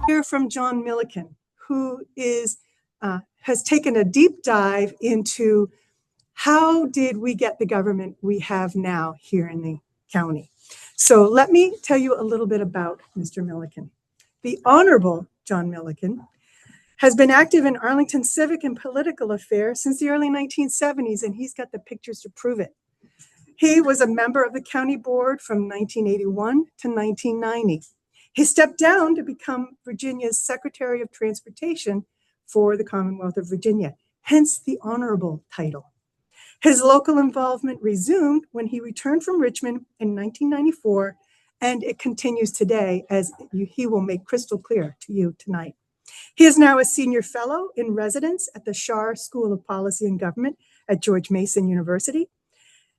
Hear from John Milliken, who has taken a deep dive into how did we get the government we have now here in the county. So let me tell you a little bit about Mr. Milliken. The Honorable John Milliken has been active in Arlington civic and political affairs since the early 1970s, and he's got the pictures to prove it. He was a member of the county board from 1981 to 1990. He stepped down to become Virginia's Secretary of Transportation for the Commonwealth of Virginia, hence the honorable title. His local involvement resumed when he returned from Richmond in 1994, and it continues today, as he will make crystal clear to you tonight. He is now a senior fellow in residence at the Schar School of Policy and Government at George Mason University.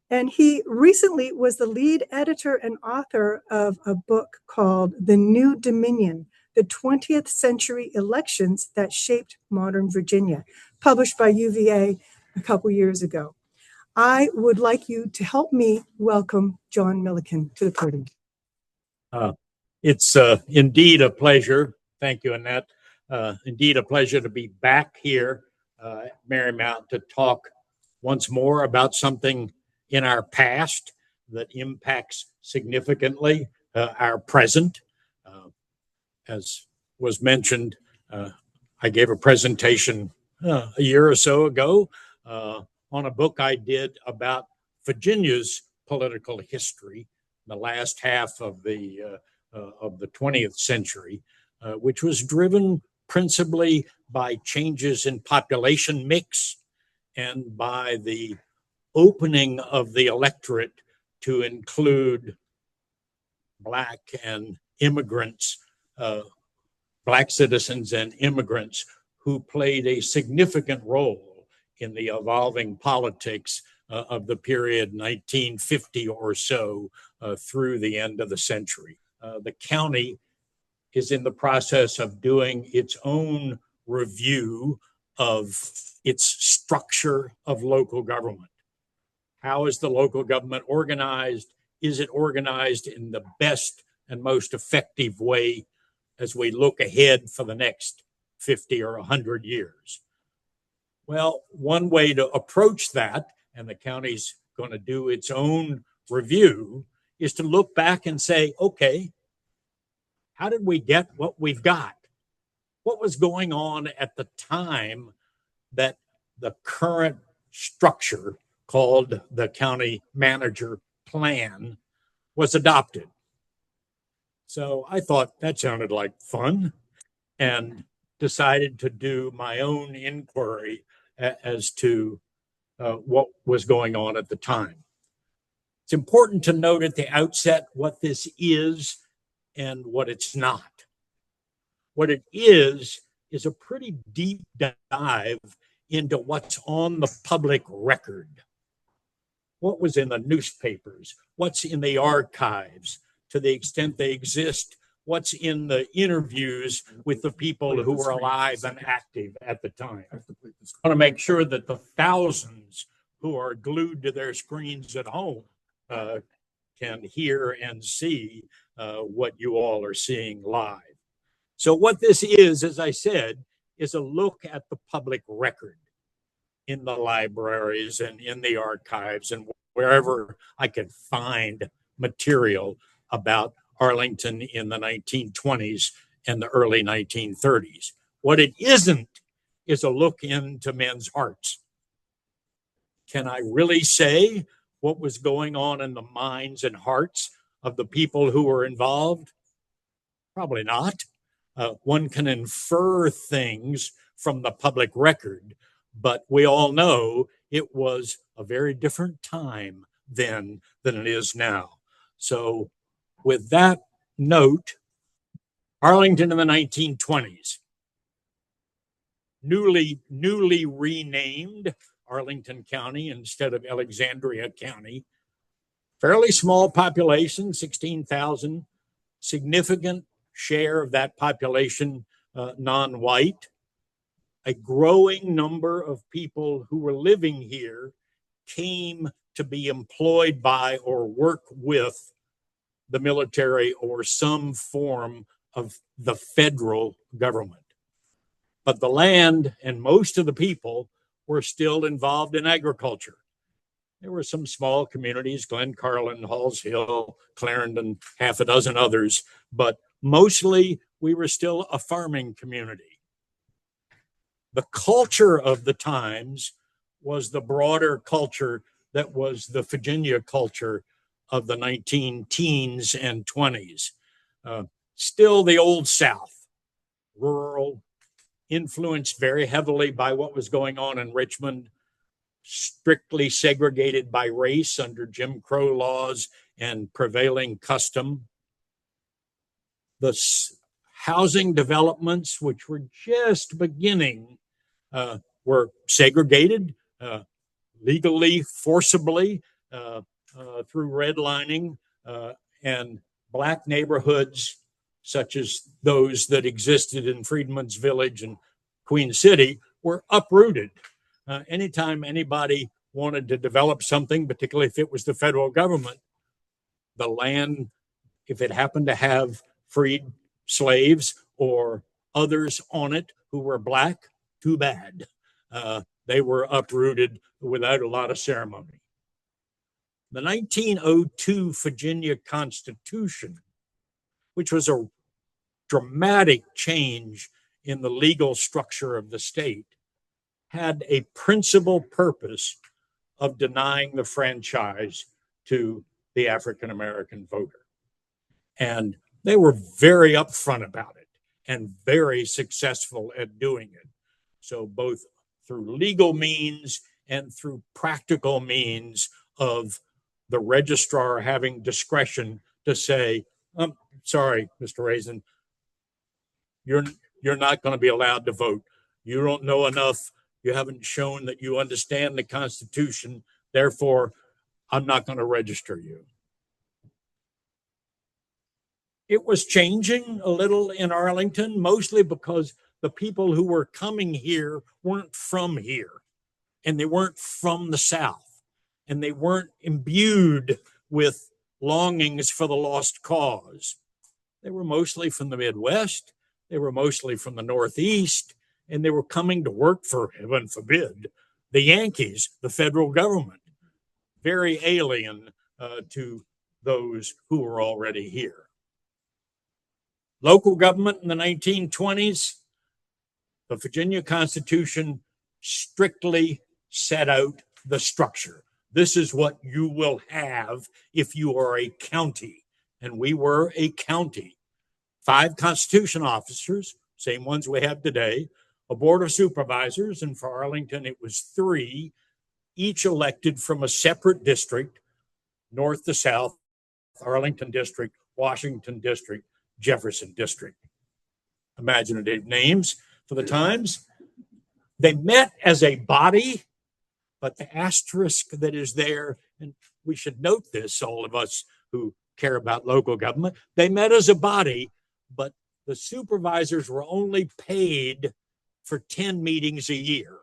And he recently was the lead editor and author of a book called The New Dominion, the 20th Century Elections That Shaped Modern Virginia, published by UVA a couple years ago. I would like you to help me welcome John Milliken to the podium. It's indeed a pleasure. Thank you, Annette. Indeed a pleasure to be back here at Marymount to talk once more about something in our past that impacts significantly our present. As was mentioned, I gave a presentation a year or so ago on a book I did about Virginia's political history, the last half of the 20th century, which was driven principally by changes in population mix and by the opening of the electorate to include Black and immigrants, Black citizens and immigrants who played a significant role in the evolving politics of the period 1950 or so through the end of the century. The county is in the process of doing its own review of its structure of local government. How is the local government organized? Is it organized in the best and most effective way as we look ahead for the next 50 or 100 years? Well, one way to approach that, and the county's going to do its own review, is to look back and say, okay, how did we get what we've got? What was going on at the time that the current structure called the county manager plan was adopted? So I thought that sounded like fun and decided to do my own inquiry as to what was going on at the time. It's important to note at the outset what this is and what it's not. What it is a pretty deep dive into what's on the public record. What was in the newspapers, what's in the archives, to the extent they exist, what's in the interviews with the people who were alive and active at the time. I want to make sure that the thousands who are glued to their screens at home can hear and see what you all are seeing live. So what this is, as I said, is a look at the public record in the libraries and in the archives and wherever I could find material about Arlington in the 1920s and the early 1930s. What it isn't is a look into men's hearts. Can I really say what was going on in the minds and hearts of the people who were involved? Probably not. One can infer things from the public record, but we all know it was a very different time then than it is now. So with that note, Arlington in the 1920s, newly renamed Arlington County instead of Alexandria County. Fairly small population, 16,000, significant share of that population non-white. A growing number of people who were living here came to be employed by or work with the military or some form of the federal government. But the land and most of the people were still involved in agriculture. There were some small communities, Glen Carlin, Halls Hill, Clarendon, half a dozen others, but mostly we were still a farming community. The culture of the times was the broader culture that was the Virginia culture of the 19-teens and 20s. Still the Old South, rural, influenced very heavily by what was going on in Richmond, strictly segregated by race under Jim Crow laws and prevailing custom. The housing developments, which were just beginning, were segregated legally, forcibly, through redlining, and Black neighborhoods, such as those that existed in Freedman's Village and Queen City, were uprooted. Anytime anybody wanted to develop something, particularly if it was the federal government, the land, if it happened to have freed slaves or others on it who were Black, too bad. They were uprooted without a lot of ceremony. The 1902 Virginia Constitution, which was a dramatic change in the legal structure of the state, had a principal purpose of denying the franchise to the African American voter. And they were very upfront about it and very successful at doing it. So both through legal means and through practical means of the registrar having discretion to say, sorry, Mr. Raisin, you're not going to be allowed to vote. You don't know enough. You haven't shown that you understand the Constitution. Therefore, I'm not going to register you. It was changing a little in Arlington, mostly because the people who were coming here weren't from here, and they weren't from the South, and they weren't imbued with longings for the lost cause. They were mostly from the Midwest. They were mostly from the Northeast, and they were coming to work for, heaven forbid, the Yankees, the federal government, very alien to those who were already here. Local government in the 1920s, the Virginia Constitution strictly set out the structure. This is what you will have if you are a county. And we were a county. 5 Constitution officers, same ones we have today, a board of supervisors, and for Arlington it was 3, each elected from a separate district, north to south, Arlington District, Washington District, Jefferson District. Imaginative names for the times. They met as a body, but the asterisk that is there, and we should note this, all of us who care about local government, they met as a body, but the supervisors were only paid for 10 meetings a year.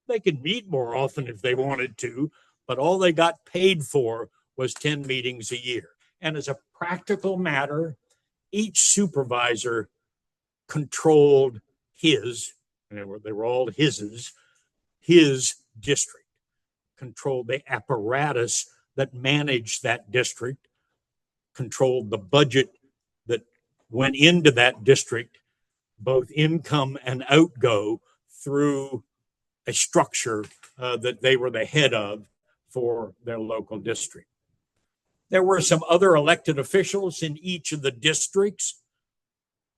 They could meet more often if they wanted to, but all they got paid for was 10 meetings a year. And as a practical matter, each supervisor controlled his, and they were all his district, controlled the apparatus that managed that district, controlled the budget that went into that district, both income and outgo, through a structure that they were the head of for their local district. There were some other elected officials in each of the districts.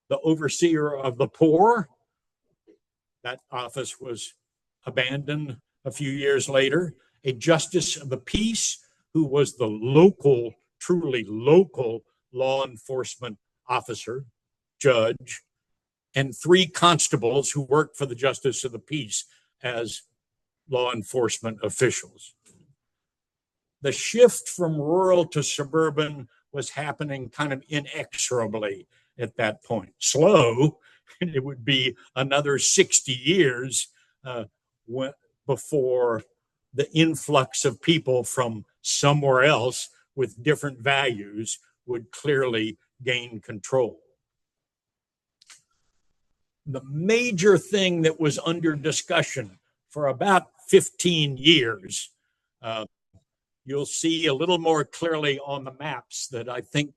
The overseer of the poor, that office was abandoned a few years later. A justice of the peace, who was the local, truly local law enforcement officer, judge, and 3 constables who worked for the justice of the peace as law enforcement officials. The shift from rural to suburban was happening kind of inexorably at that point. Slow, and it would be another 60 years before the influx of people from somewhere else with different values would clearly gain control. the major thing that was under discussion for about 15 years. You'll see a little more clearly on the maps that I think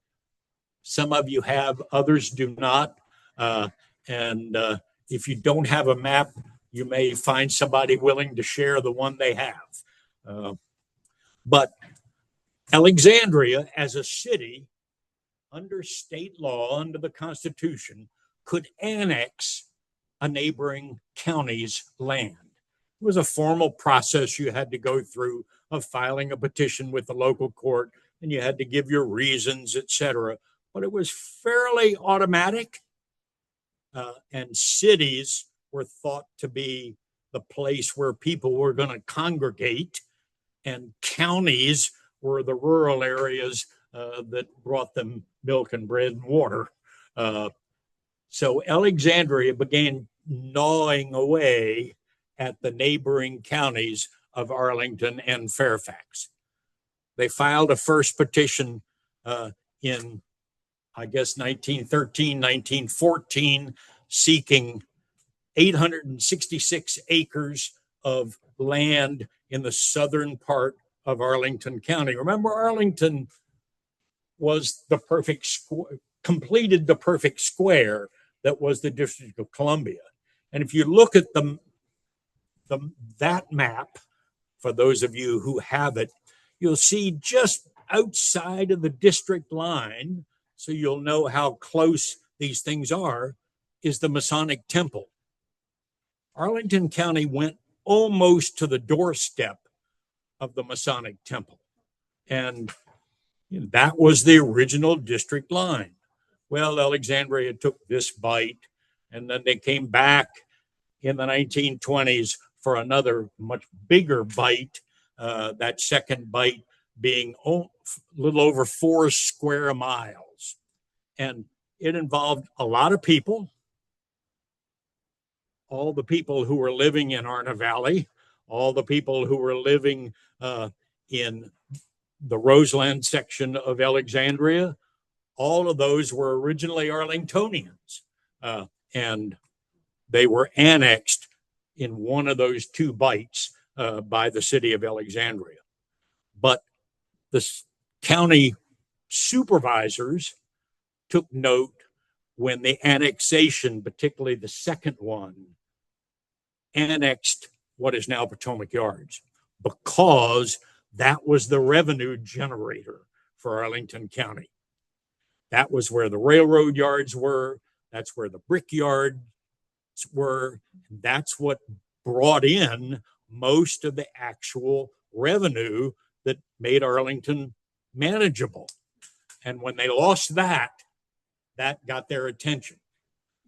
some of you have, others do not. And if you don't have a map, you may find somebody willing to share the one they have. But Alexandria as a city, under state law, under the Constitution, could annex a neighboring county's land. It was a formal process you had to go through of filing a petition with the local court, and you had to give your reasons, etc. But it was fairly automatic, and cities were thought to be the place where people were going to congregate, and counties were the rural areas that brought them milk and bread and water. So Alexandria began gnawing away at the neighboring counties of Arlington and Fairfax. They filed a first petition in, I guess, 1913, 1914, seeking 866 acres of land in the southern part of Arlington County. Remember, Arlington was the perfect completed the perfect square that was the District of Columbia. And if you look at that map, for those of you who have it, you'll see just outside of the district line, so you'll know how close these things are, is the Masonic Temple. Arlington County went almost to the doorstep of the Masonic Temple. And that was the original district line. Well, Alexandria took this bite, and then they came back in the 1920s for another much bigger bite, that second bite being a little over 4 square miles. And it involved a lot of people, all the people who were living in Arna Valley, all the people who were living in the Roseland section of Alexandria. All of those were originally Arlingtonians, and they were annexed in one of those 2 bites by the city of Alexandria. But the county supervisors took note when the annexation, particularly the second one, annexed what is now Potomac Yards, because that was the revenue generator for Arlington County. That was where the railroad yards were. That's where the brick yards were. That's what brought in most of the actual revenue that made Arlington manageable. And when they lost that, that got their attention.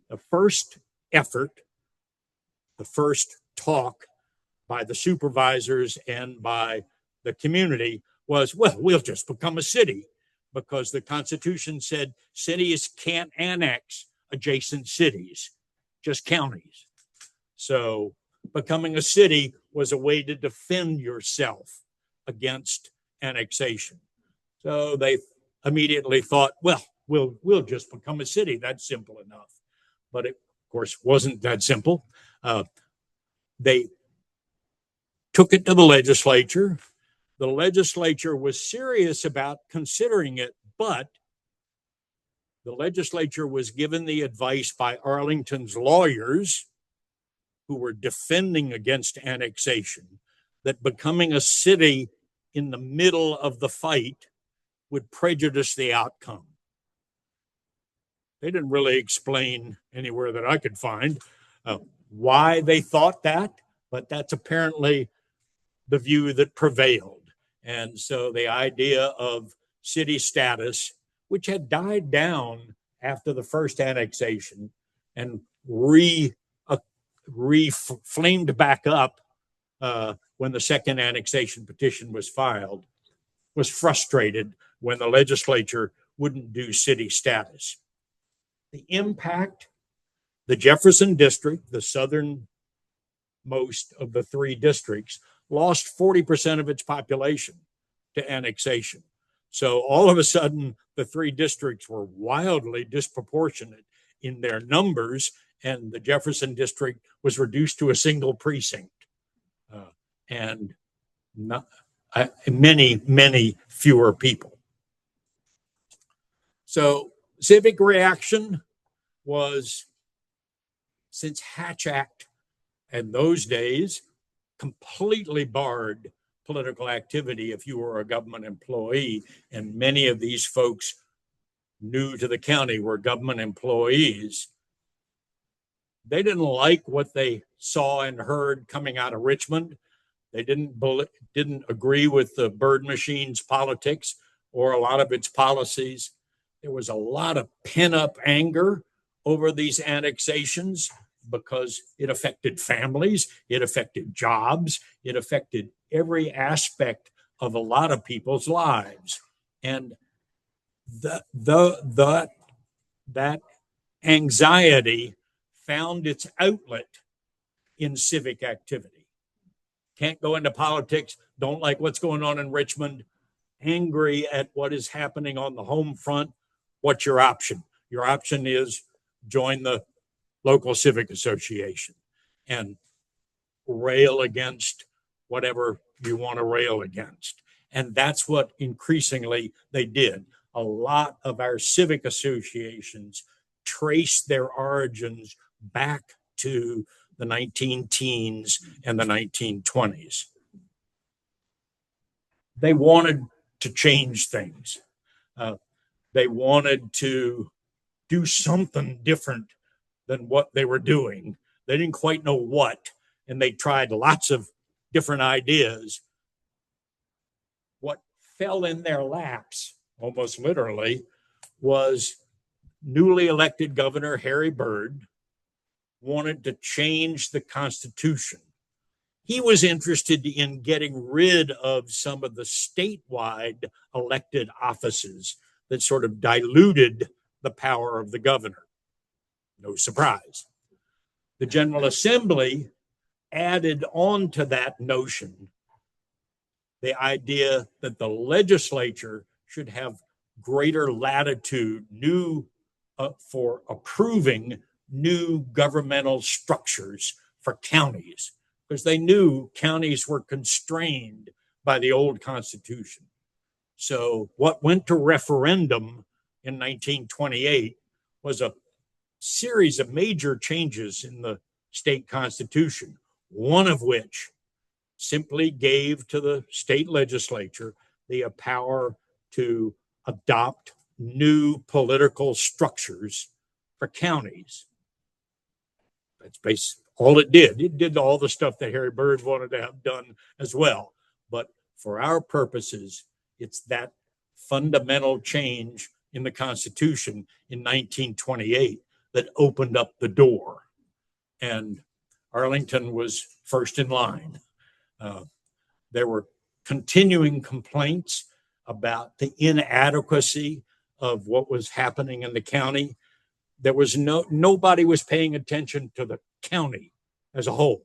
The first effort, the first talk by the supervisors and by the community was, well, we'll just become a city, because the Constitution said cities can't annex adjacent cities, just counties. So becoming a city was a way to defend yourself against annexation. So they immediately thought, well, we'll just become a city. That's simple enough. But it, of course, wasn't that simple. They took it to the legislature. The legislature was serious about considering it, but the legislature was given the advice by Arlington's lawyers, who were defending against annexation, that becoming a city in the middle of the fight would prejudice the outcome. They didn't really explain anywhere that I could find why they thought that, but that's apparently the view that prevailed. And so the idea of city status, which had died down after the first annexation and flamed back up when the second annexation petition was filed, was frustrated when the legislature wouldn't do city status. The impact, the Jefferson district, the southernmost of the 3 districts, lost 40% of its population to annexation. So all of a sudden, the 3 districts were wildly disproportionate in their numbers, and the Jefferson district was reduced to a single precinct, and not, many fewer people. So civic reaction was, since Hatch Act in those days completely barred political activity if you were a government employee, and many of these folks new to the county were government employees. They didn't like what they saw and heard coming out of Richmond. They didn't agree with the bird machine's politics or a lot of its policies. There was a lot of pent-up anger over these annexations because it affected families, it affected jobs, it affected every aspect of a lot of people's lives. And that anxiety found its outlet in civic activity. Can't go into politics, don't like what's going on in Richmond, angry at what is happening on the home front. What's your option? Your option is join the local civic association and rail against whatever you want to rail against. And that's what increasingly they did. A lot of our civic associations trace their origins back to the 19-teens and the 1920s. They wanted to change things. They wanted to do something different than what they were doing. They didn't quite know what, and they tried lots of different ideas. What fell in their laps, almost literally, was newly elected Governor Harry Byrd wanted to change the Constitution. He was interested in getting rid of some of the statewide elected offices that sort of diluted the power of the governor. No surprise. The General Assembly added on to that notion the idea that the legislature should have greater latitude for approving new governmental structures for counties, because they knew counties were constrained by the old Constitution. So what went to referendum in 1928 was a series of major changes in the state constitution, one of which simply gave to the state legislature the power to adopt new political structures for counties. That's basically all it did. It did all the stuff that Harry Byrd wanted to have done as well. But for our purposes, it's that fundamental change in the Constitution in 1928 that opened up the door. And Arlington was first in line. There were continuing complaints about the inadequacy of what was happening in the county. There was nobody was paying attention to the county as a whole.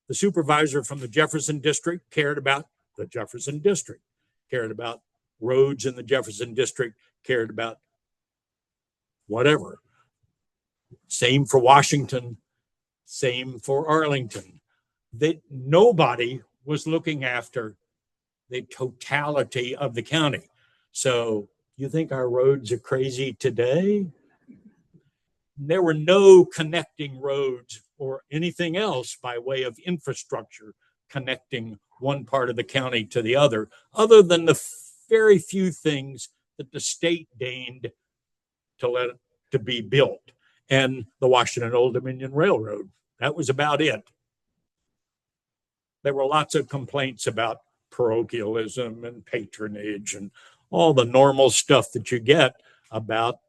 The supervisor from the Jefferson district cared about the Jefferson district, cared about roads in the Jefferson district, cared about whatever. Same for Washington, same for Arlington. Nobody was looking after the totality of the county. So you think our roads are crazy today? There were no connecting roads or anything else by way of infrastructure connecting one part of the county to the other than the very few things that the state deigned to be built, and the Washington Old Dominion Railroad. That was about it. There were lots of complaints about parochialism and patronage and all the normal stuff that you get about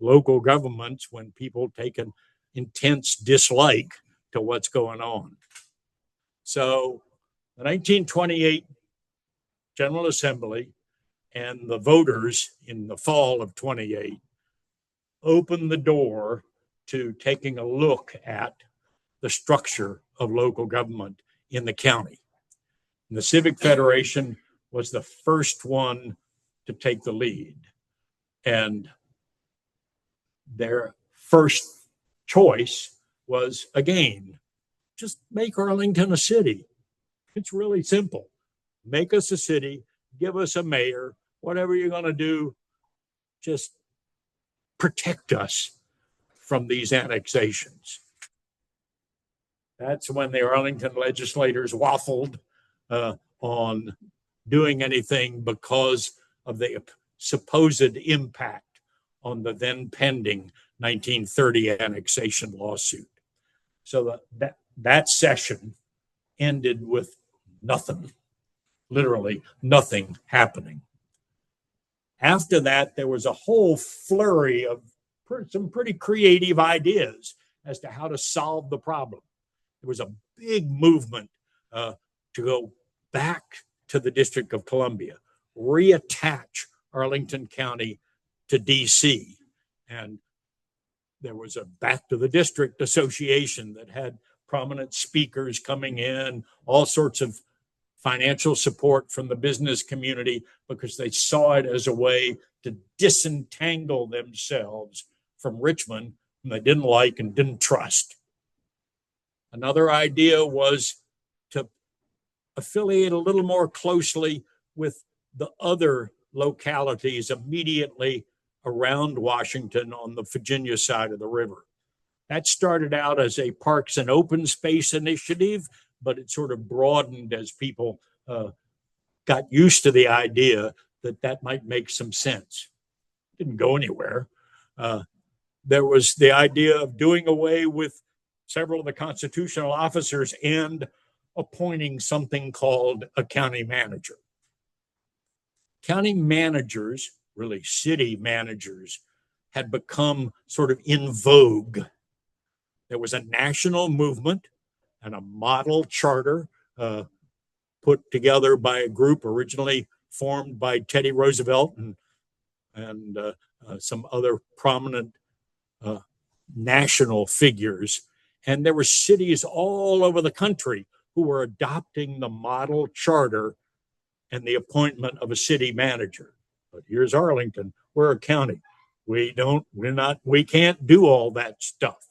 local governments when people take an intense dislike to what's going on. So the 1928 General Assembly and the voters in the fall of 28 opened the door to taking a look at the structure of local government in the county. And the Civic Federation was the first one to take the lead. And their first choice was, again, just make Arlington a city. It's really simple. Make us a city, give us a mayor, whatever you're going to do, just protect us from these annexations. That's when the Arlington legislators waffled on doing anything because of the supposed impact on the then pending 1930 annexation lawsuit. So that session ended with nothing, literally nothing happening. After that, there was a whole flurry of some pretty creative ideas as to how to solve the problem. There was a big movement to go back to the District of Columbia, reattach Arlington County to DC. And there was a Back to the District Association that had prominent speakers coming in, all sorts of financial support from the business community, because they saw it as a way to disentangle themselves from Richmond, whom they didn't like and didn't trust. Another idea was to affiliate a little more closely with the other localities immediately around Washington on the Virginia side of the river. That started out as a parks and open space initiative, but it sort of broadened as people got used to the idea that might make some sense. Didn't go anywhere. There was the idea of doing away with several of the constitutional officers and appointing something called a county manager. County managers, really city managers, had become sort of in vogue. There was a national movement and a model charter put together by a group originally formed by Teddy Roosevelt and some other prominent national figures. And there were cities all over the country who were adopting the model charter and the appointment of a city manager. But here's Arlington. We're a county. We can't do all that stuff.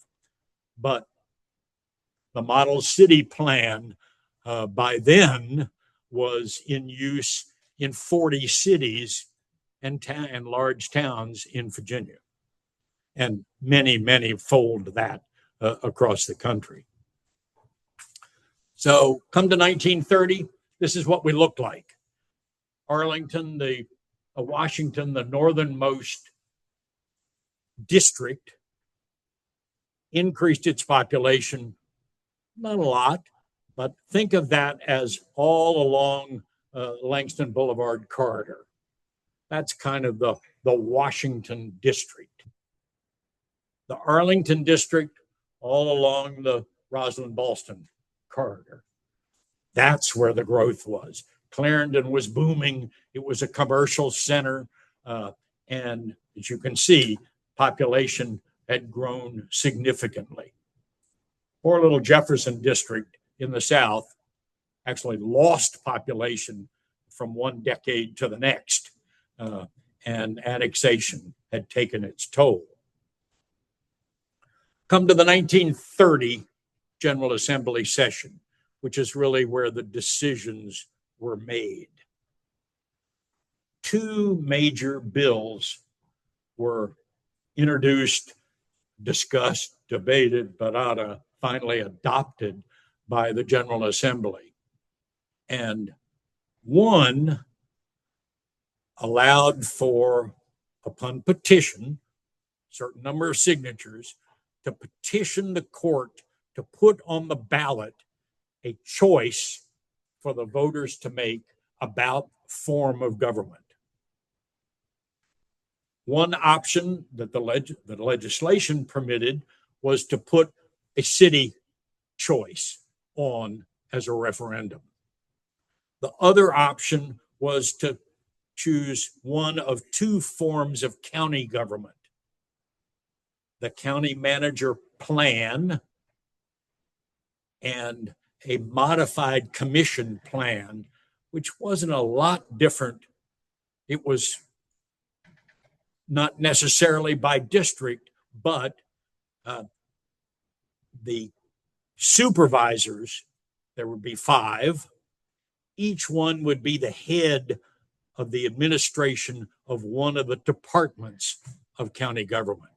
But the model city plan by then was in use in 40 cities and large towns in Virginia. And many, many fold that across the country. So come to 1930, this is what we looked like. Arlington, Washington, the northernmost district, increased its population, not a lot, but think of that as all along Langston Boulevard corridor. That's kind of the Washington district. The Arlington district, all along the Roslyn-Ballston corridor. That's where the growth was. Clarendon was booming. It was a commercial center. And as you can see, population had grown significantly. Poor little Jefferson district in the South actually lost population from one decade to the next. And annexation had taken its toll. Come to the 1930 General Assembly session, which is really where the decisions were made. Two major bills were introduced, discussed, debated, but finally adopted by the General Assembly. And one allowed for, upon petition, a certain number of signatures, to petition the court to put on the ballot a choice for the voters to make about form of government. One option that the legislation permitted was to put a city choice on as a referendum. The other option was to choose one of two forms of county government: the county manager plan and a modified commission plan, which wasn't a lot different. It was not necessarily by district, but the supervisors, there would be 5. Each one would be the head of the administration of one of the departments of county government.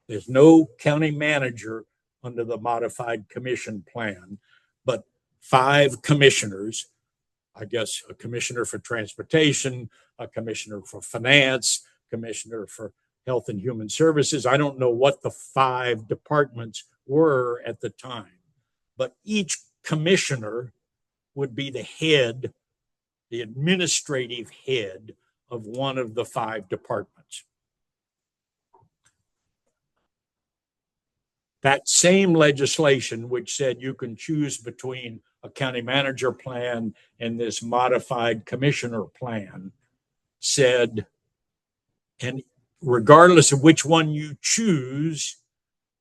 There's no county manager under the modified commission plan, but 5 commissioners, I guess a commissioner for transportation, a commissioner for finance, commissioner for health and human services. I don't know what the 5 departments were at the time, but each commissioner would be the head, the administrative head of one of the 5 departments. That same legislation, which said you can choose between a county manager plan and this modified commissioner plan, said, and regardless of which one you choose,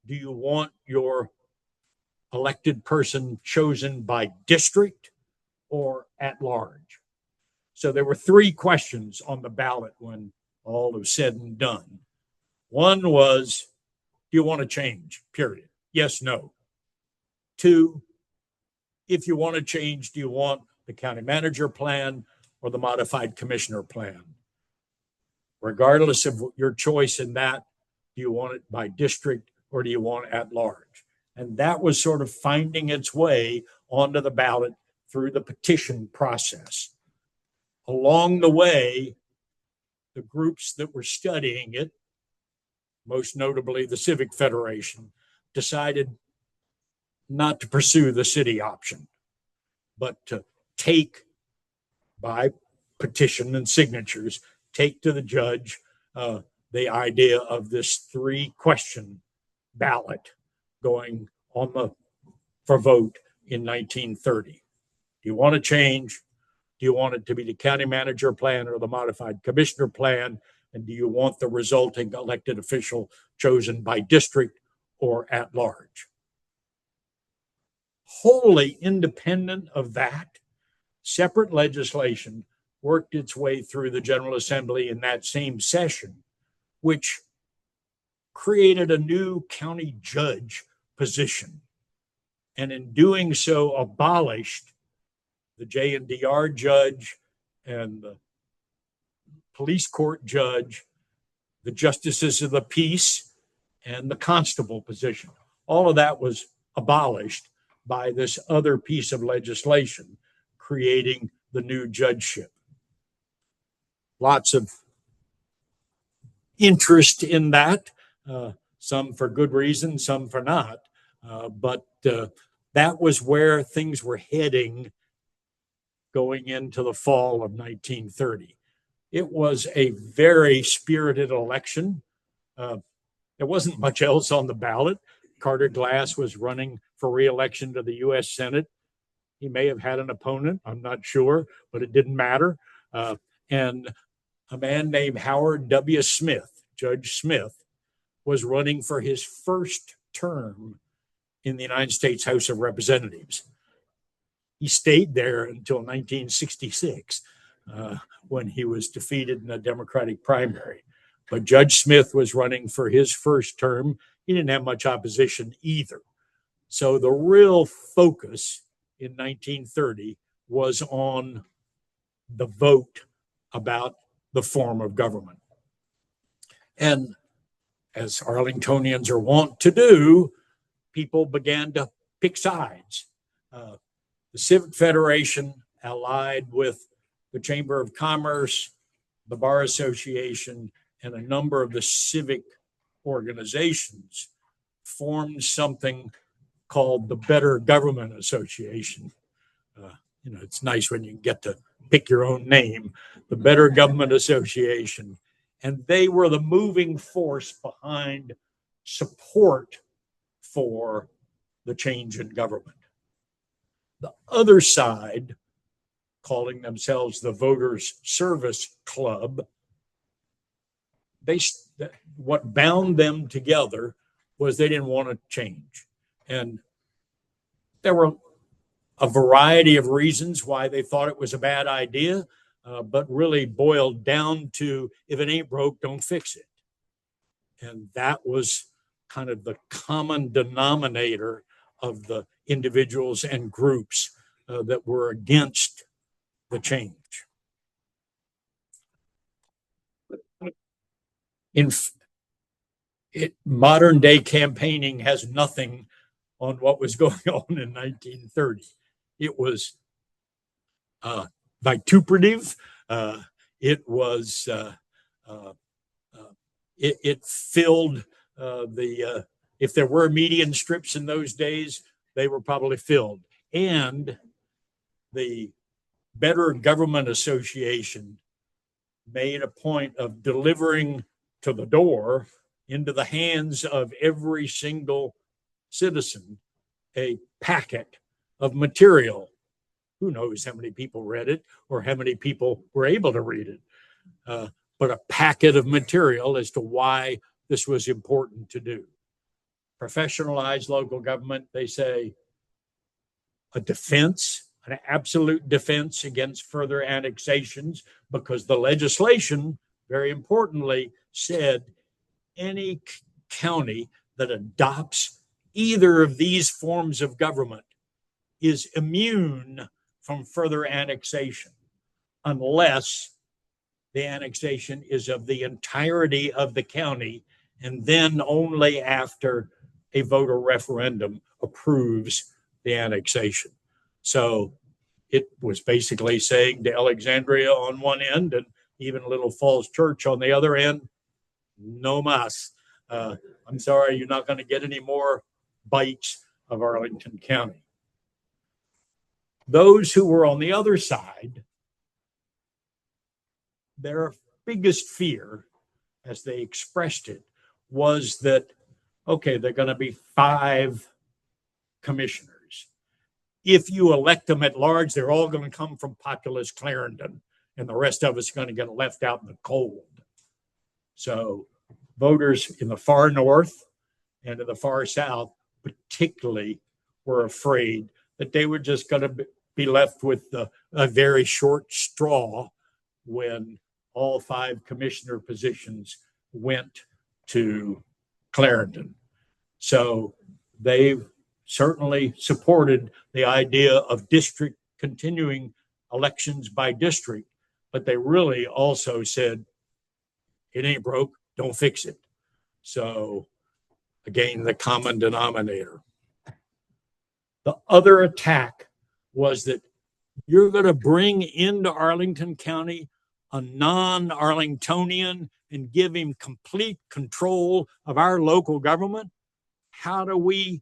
do you want your elected person chosen by district or at large? So there were 3 questions on the ballot when all was said and done. One was, do you want to change? Period. Yes, no. 2, if you want to change, do you want the county manager plan or the modified commissioner plan? Regardless of your choice in that, do you want it by district or do you want it at large? And that was sort of finding its way onto the ballot through the petition process. Along the way, the groups that were studying it, most notably the Civic Federation, decided not to pursue the city option, but to take, by petition and signatures, take to the judge the idea of this 3-question ballot going on for vote in 1930. Do you want to change? Do you want it to be the county manager plan or the modified commissioner plan? And do you want the resulting elected official chosen by district or at large? Wholly independent of that, separate legislation worked its way through the General Assembly in that same session, which created a new county judge position. And in doing so, abolished the J&DR judge and the police court judge, the justices of the peace, and the constable position. All of that was abolished by this other piece of legislation, creating the new judgeship. Lots of interest in that, some for good reason, some for not. But that was where things were heading going into the fall of 1930. It was a very spirited election. There wasn't much else on the ballot. Carter Glass was running for re-election to the U.S. Senate. He may have had an opponent, I'm not sure, but it didn't matter. And a man named Howard W. Smith, Judge Smith, was running for his first term in the United States House of Representatives. He stayed there until 1966 when he was defeated in a Democratic primary. But Judge Smith was running for his first term. He didn't have much opposition either. So the real focus in 1930 was on the vote about the form of government. And as Arlingtonians are wont to do, people began to pick sides. The Civic Federation allied with the Chamber of Commerce, the Bar Association, and a number of the civic organizations formed something called the Better Government Association. It's nice when you get to pick your own name, the Better Government Association. And they were the moving force behind support for the change in government. The other side, calling themselves the Voters Service Club, what bound them together was they didn't want to change. And there were a variety of reasons why they thought it was a bad idea, but really boiled down to, if it ain't broke, don't fix it. And that was kind of the common denominator of the individuals and groups that were against the change. Modern day campaigning has nothing on what was going on in 1930. It was vituperative. It was it filled the if there were median strips in those days, they were probably filled. And the Better Government Association made a point of delivering to the door, into the hands of every single citizen, a packet of material. Who knows how many people read it or how many people were able to read it, but a packet of material as to why this was important to do. Professionalized local government, they say, a defense, an absolute defense against further annexations, because the legislation, very importantly, said any county that adopts either of these forms of government is immune from further annexation unless the annexation is of the entirety of the county, and then only after a voter referendum approves the annexation. So it was basically saying to Alexandria on one end and even Little Falls Church on the other end, no mas. I'm sorry, you're not going to get any more bites of Arlington County. Those who were on the other side, their biggest fear, as they expressed it, was that, okay, they're going to be 5 commissioners. If you elect them at large, they're all going to come from populous Clarendon, and the rest of us are going to get left out in the cold. So voters in the far north and in the far south particularly were afraid that they were just going to be left with a very short straw when all 5 commissioner positions went to Clarendon. So they certainly supported the idea of district continuing elections by district, but they really also said, it ain't broke, don't fix it. So again, the common denominator. The other attack was that you're going to bring into Arlington County a non-Arlingtonian and give him complete control of our local government. How are we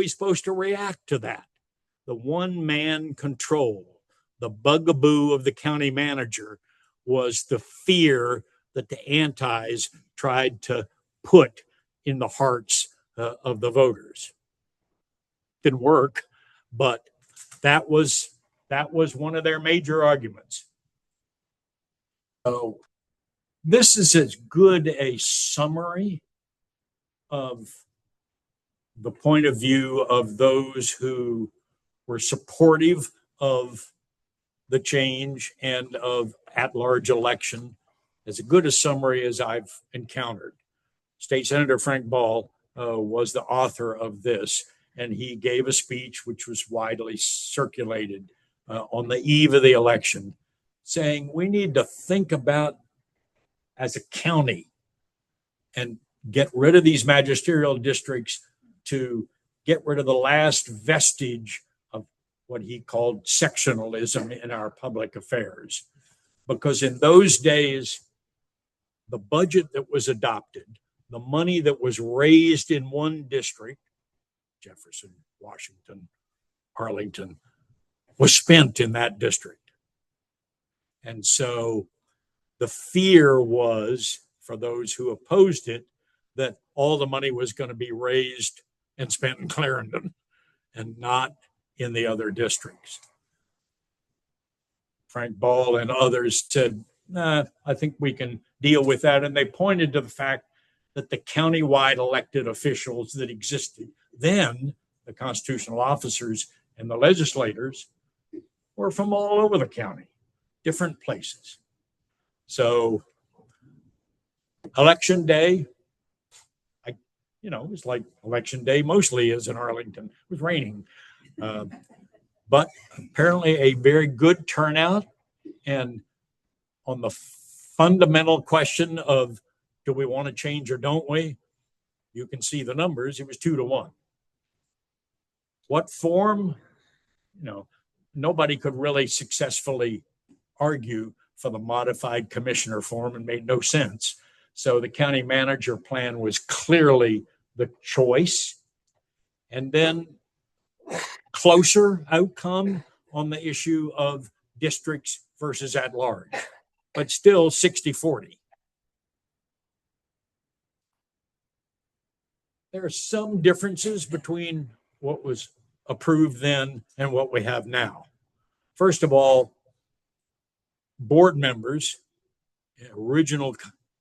supposed to react to that? The one-man control, the bugaboo of the county manager, was the fear that the antis tried to put in the hearts of the voters. Didn't work, but that was one of their major arguments. So this is as good a summary of the point of view of those who were supportive of the change and of at-large election, as good a summary as I've encountered. State Senator Frank Ball was the author of this, and he gave a speech which was widely circulated on the eve of the election, saying we need to think about, as a county, and get rid of these magisterial districts to get rid of the last vestige of what he called sectionalism in our public affairs. Because in those days, the budget that was adopted, the money that was raised in one district, Jefferson, Washington, Arlington, was spent in that district. And so the fear was, for those who opposed it, that all the money was going to be raised and spent in Clarendon and not in the other districts. Frank Ball and others said, nah, I think we can deal with that. And they pointed to the fact that the countywide elected officials that existed then, the constitutional officers and the legislators, were from all over the county, different places. So election day, it was like election day mostly is in Arlington. It was raining. But apparently a very good turnout. And on the fundamental question of do we want to change or don't we? You can see the numbers. It was 2-1. What form? Nobody could really successfully argue for the modified commissioner form and made no sense. So the county manager plan was clearly the choice. And then closer outcome on the issue of districts versus at large, but still 60-40. There are some differences between what was approved then and what we have now. First of all, board members, the original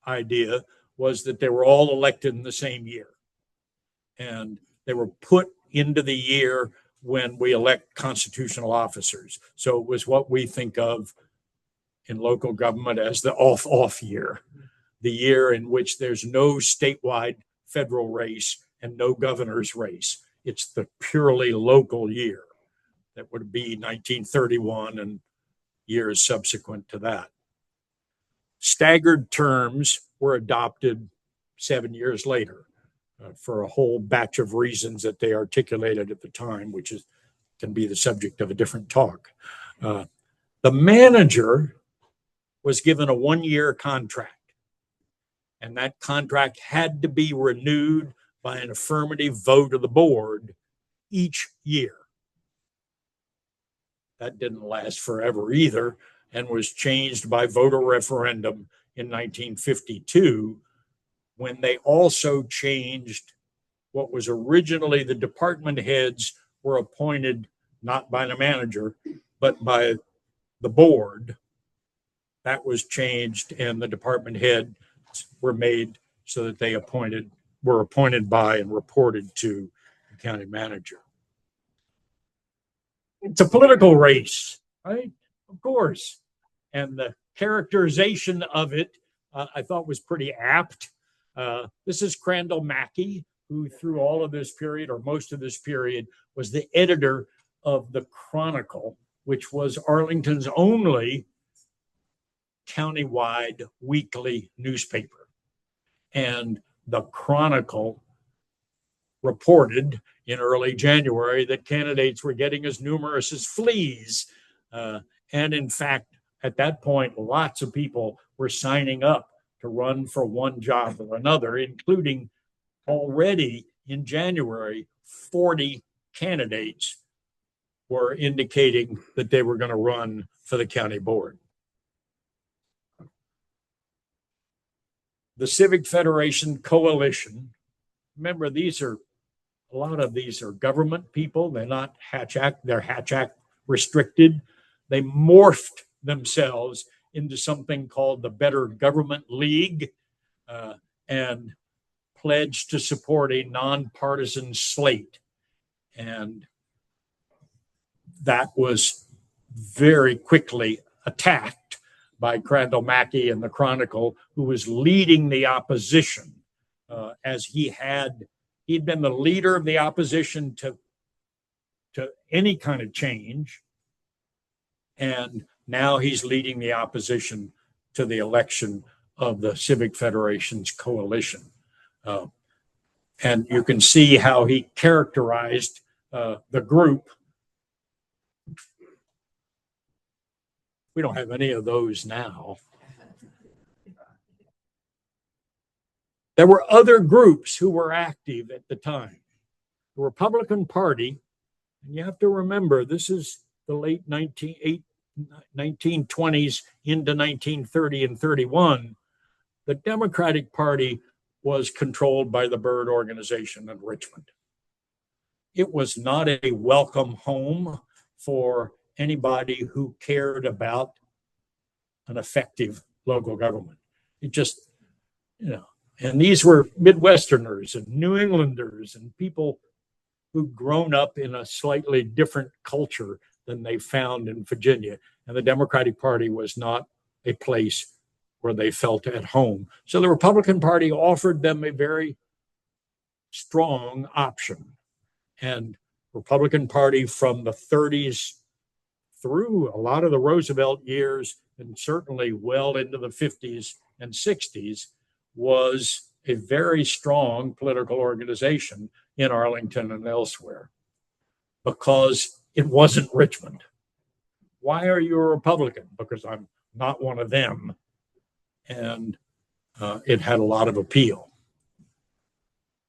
idea was that they were all elected in the same year. And they were put into the year when we elect constitutional officers. So it was what we think of in local government as the off year, the year in which there's no statewide federal race and no governor's race. It's the purely local year. That would be 1931 and years subsequent to that. Staggered terms were adopted 7 years later for a whole batch of reasons that they articulated at the time, which can be the subject of a different talk. The manager was given a 1-year contract, and that contract had to be renewed by an affirmative vote of the board each year. That didn't last forever either, and was changed by voter referendum in 1952, when they also changed what was originally the department heads were appointed not by the manager, but by the board. That was changed, and the department heads were made so that they were appointed by and reported to the county manager. It's a political race, right? Of course. And the characterization of it, I thought was pretty apt. This is Crandall Mackey, who through all of this period, or most of this period, was the editor of the Chronicle, which was Arlington's only countywide weekly newspaper. And the Chronicle reported in early January that candidates were getting as numerous as fleas. And in fact, at that point, lots of people were signing up to run for one job or another, including already in January, 40 candidates were indicating that they were going to run for the county board. The Civic Federation Coalition, remember, a lot of these are government people. They're not Hatch Act, they're Hatch Act restricted. They morphed themselves into something called the Better Government League and pledged to support a nonpartisan slate. And that was very quickly attacked by Crandall Mackey and the Chronicle, who was leading the opposition as he'd been the leader of the opposition to any kind of change. And now he's leading the opposition to the election of the Civic Federation's coalition. And you can see how he characterized the group. We don't have any of those now. There were other groups who were active at the time. The Republican Party, and you have to remember, this is the late 1920s into 1930 and 31. The Democratic Party was controlled by the Byrd Organization in Richmond. It was not a welcome home for anybody who cared about an effective local government. It just, and these were Midwesterners and New Englanders and people who'd grown up in a slightly different culture than they found in Virginia. And the Democratic Party was not a place where they felt at home. So the Republican Party offered them a very strong option. And Republican Party from the 30s through a lot of the Roosevelt years and certainly well into the 50s and 60s was a very strong political organization in Arlington and elsewhere because it wasn't Richmond. Why are you a Republican? Because I'm not one of them. And it had a lot of appeal.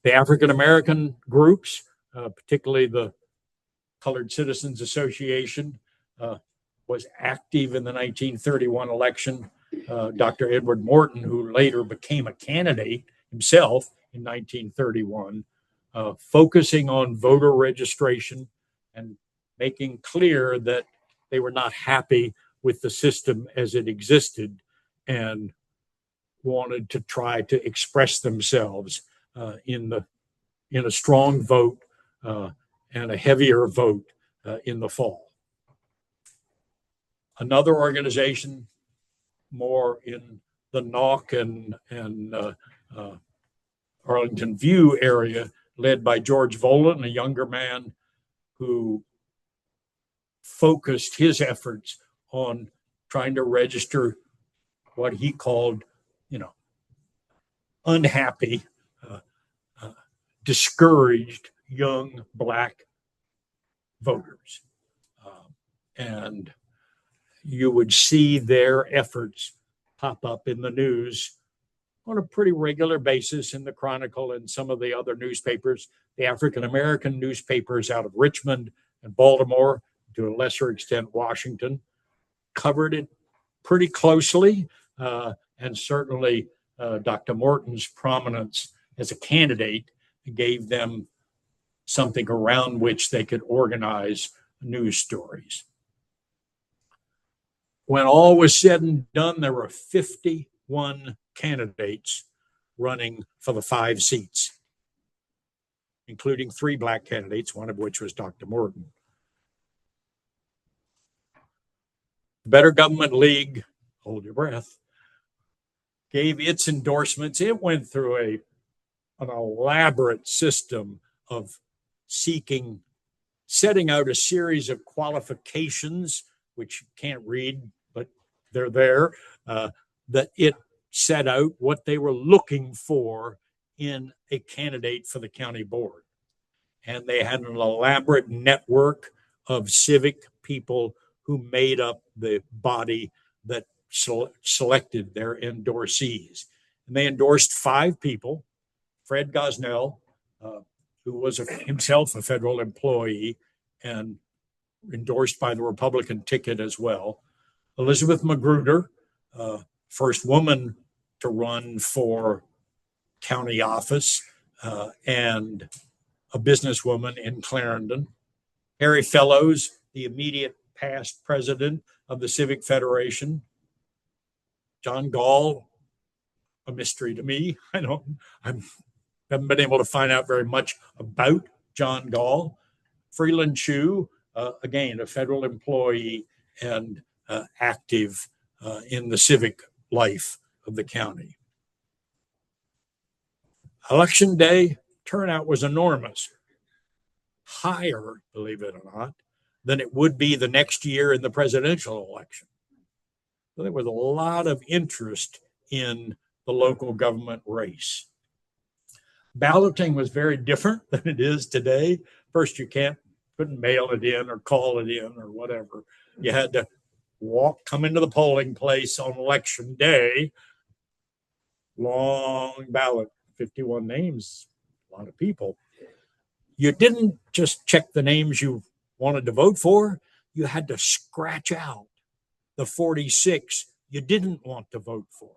The African American groups, particularly the Colored Citizens Association, was active in the 1931 election. Dr. Edward Morton, who later became a candidate himself in 1931, focusing on voter registration and making clear that they were not happy with the system as it existed and wanted to try to express themselves in a strong vote and a heavier vote in the fall. Another organization, more in the Knock and Arlington View area, led by George Volan, a younger man who focused his efforts on trying to register what he called, unhappy, discouraged young Black voters. And you would see their efforts pop up in the news on a pretty regular basis in the Chronicle and some of the other newspapers. The African American newspapers out of Richmond and Baltimore, to a lesser extent Washington, covered it pretty closely. And certainly Dr. Morton's prominence as a candidate gave them something around which they could organize news stories. When all was said and done, there were 51 candidates running for the 5 seats, including 3 Black candidates, one of which was Dr. Morton. The Better Government League, hold your breath, gave its endorsements. It went through an elaborate system of setting out a series of qualifications, which you can't read, but they're there, that it set out what they were looking for in a candidate for the county board. And they had an elaborate network of civic people who made up the body that selected their endorsees. And they endorsed 5 people: Fred Gosnell, who was himself a federal employee and endorsed by the Republican ticket as well; Elizabeth Magruder, first woman to run for county office, and a businesswoman in Clarendon; Harry Fellows, the immediate past president of the Civic Federation; John Gall, a mystery to me. I haven't been able to find out very much about John Gall; Freeland Chu, again, a federal employee and active in the civic life of the county. Election day turnout was enormous, higher, believe it or not, than it would be the next year in the presidential election. So there was a lot of interest in the local government race. Balloting was very different than it is today. First, you couldn't mail it in or call it in or whatever. You had to come into the polling place on election day. Long ballot, 51 names, a lot of people. You didn't just check the names you wanted to vote for. You had to scratch out the 46 you didn't want to vote for.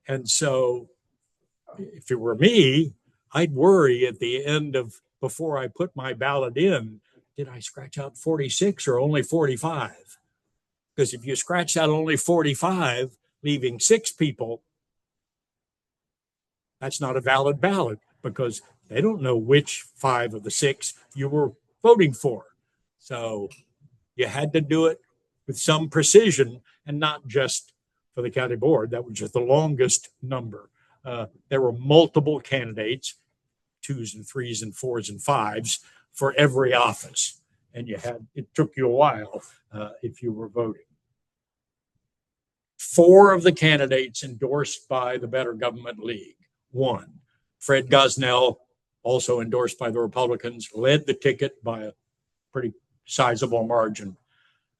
And so if it were me, I'd worry at the end before I put my ballot in, did I scratch out 46 or only 45? Because if you scratch out only 45, leaving 6 people, that's not a valid ballot because they don't know which 5 of the 6 you were voting for. So you had to do it with some precision and not just for the county board. That was just the longest number. There were multiple candidates. twos and threes and fours and fives for every office. And it took you a while if you were voting. 4 of the candidates endorsed by the Better Government League won. Fred Gosnell, also endorsed by the Republicans, led the ticket by a pretty sizable margin.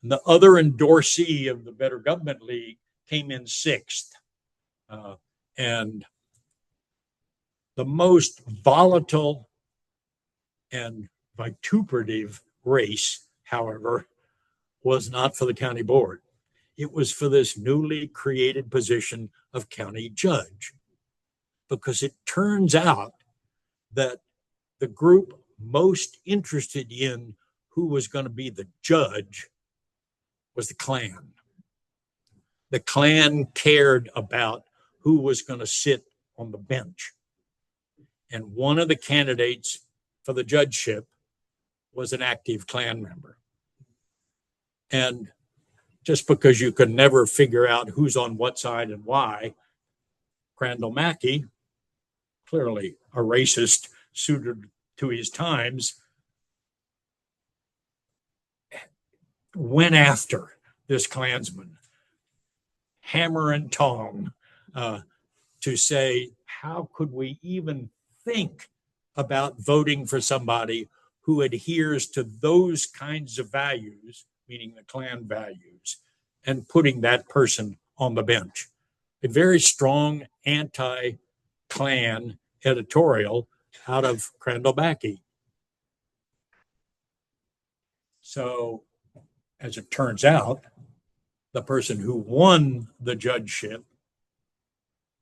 And the other endorsee of the Better Government League came in 6th. And the most volatile and vituperative race, however, was not for the county board. It was for this newly created position of county judge, because it turns out that the group most interested in who was going to be the judge was the Klan. The Klan cared about who was going to sit on the bench. And one of the candidates for the judgeship was an active Klan member. And just because you could never figure out who's on what side and why, Crandall Mackey, clearly a racist suited to his times, went after this Klansman, hammer and tong, to say, how could we even think about voting for somebody who adheres to those kinds of values, meaning the Klan values, and putting that person on the bench? A very strong anti-Klan editorial out of Crandall Mackey. So, as it turns out, the person who won the judgeship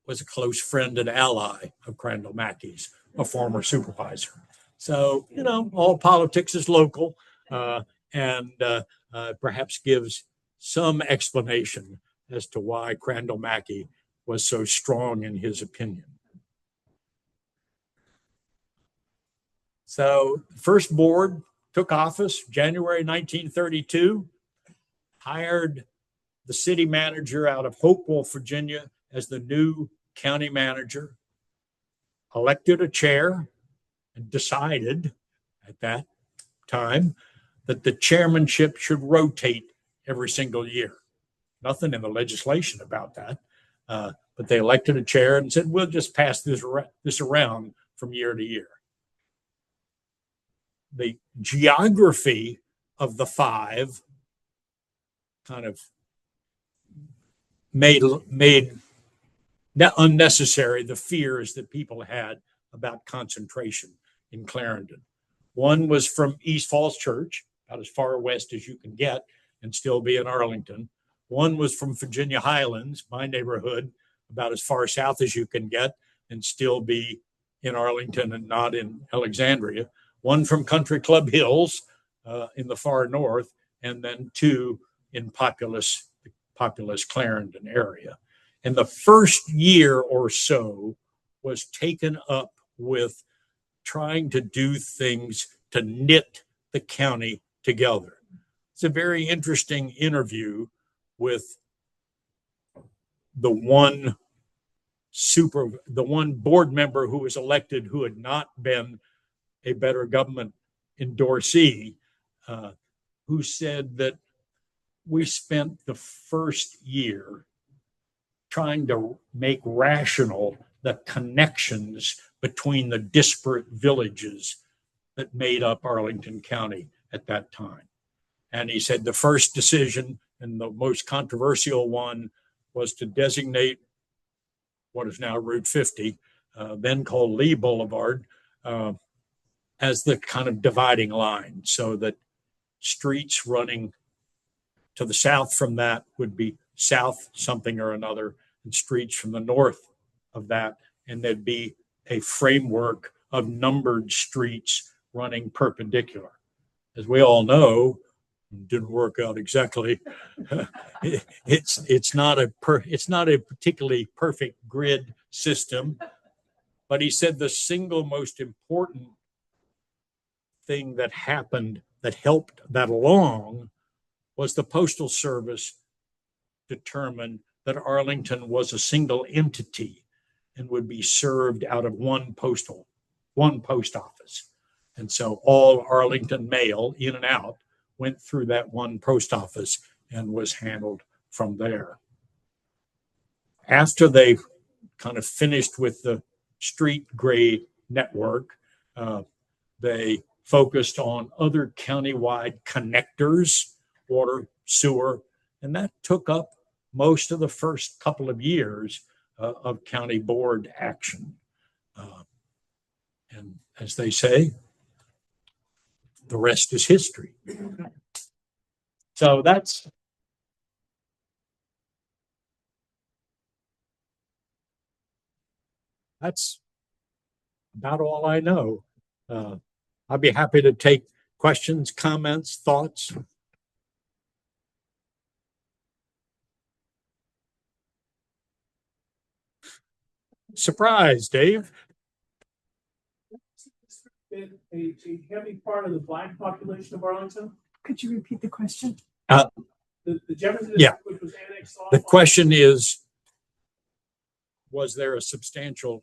was a close friend and ally of Crandall Mackey's, a former supervisor. So, all politics is local, and perhaps gives some explanation as to why Crandall Mackey was so strong in his opinion. So, the first board took office January 1932, hired the city manager out of Hopewell, Virginia, as the new county manager, elected a chair, and decided at that time that the chairmanship should rotate every single year. Nothing in the legislation about that, but they elected a chair and said, we'll just pass this around from year to year. The geography of the 5 kind of made unnecessary the fears that people had about concentration in Clarendon. One was from East Falls Church, about as far west as you can get and still be in Arlington. One was from Virginia Highlands, my neighborhood, about as far south as you can get and still be in Arlington and not in Alexandria. One from Country Club Hills in the far north, and then 2 in populous Clarendon area. And the first year or so was taken up with trying to do things to knit the county together. It's a very interesting interview with the one board member who was elected who had not been a Better Government endorsee, who said that we spent the first year trying to make rational the connections between the disparate villages that made up Arlington County at that time. And he said the first decision, and the most controversial one, was to designate what is now Route 50, then called Lee Boulevard, as the kind of dividing line, so that streets running to the south from that would be south something or another, and streets from the north of that, and there'd be a framework of numbered streets running perpendicular. As we all know, it didn't work out exactly. It's not a particularly perfect grid system, but he said the single most important thing that happened that helped that along was the Postal Service determined that Arlington was a single entity and would be served out of one postal one post office. And so all Arlington mail in and out went through that one post office and was handled from there. After they kind of finished with the street grade network, they focused on other countywide connectors, water, sewer, and that took up most of the first couple of years of county board action. And as they say, the rest is history. So that's about all I know. I'll be happy to take questions, comments, thoughts. Surprise, Dave. A heavy part of the Black population of Arlington. Could you repeat the question? The Jefferson Yeah. District, which was annexed off. The question is, was there a substantial